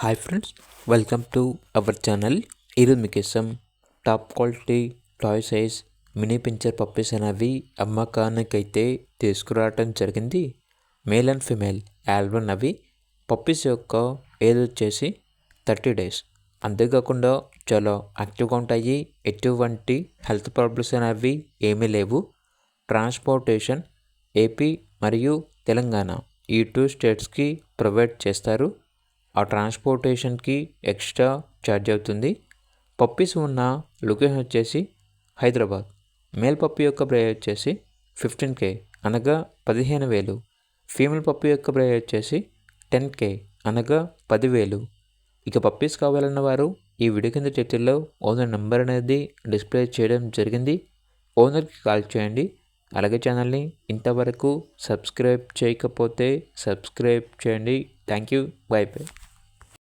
Hi friends, welcome to our channel. ఈరోజు మీకోసం top quality toy size mini pinscher puppies అనేవి అమ్మకానికైతే తీసుకురావటం జరిగింది. మేల్ అండ్ ఫిమేల్ ఆల్బన్ అవి పప్పీస్ యొక్క ఏజ్ వచ్చేసి 30 days. అంతేకాకుండా చాలా యాక్టివ్గా ఉంటాయి. ఎటువంటి హెల్త్ ప్రాబ్లమ్స్ అనేవి ఏమీ లేవు. ట్రాన్స్పోర్టేషన్ ఏపీ మరియు తెలంగాణ ఈ 2 స్టేట్స్కి ప్రొవైడ్ చేస్తారు. ఆ ట్రాన్స్పోర్టేషన్కి ఎక్స్ట్రా ఛార్జ్ అవుతుంది. పప్పీస్ ఉన్న లొకేషన్ వచ్చేసి హైదరాబాద్. మేల్ పప్పీ యొక్క ప్రైస్ వచ్చేసి 15K అనగా 15,000. ఫీమేల్ పప్పీ యొక్క ప్రైస్ వచ్చేసి 10K అనగా 10,000. ఇక పప్పీస్ కావాలన్న వారు ఈ వీడియో కింద టైటిల్లో ఓనర్ నెంబర్ అనేది డిస్ప్లే చేయడం జరిగింది. ఓనర్కి కాల్ చేయండి. అలాగే ఛానల్ని ఇంతవరకు సబ్స్క్రైబ్ చేయకపోతే సబ్స్క్రైబ్ చేయండి. Thank you. By by.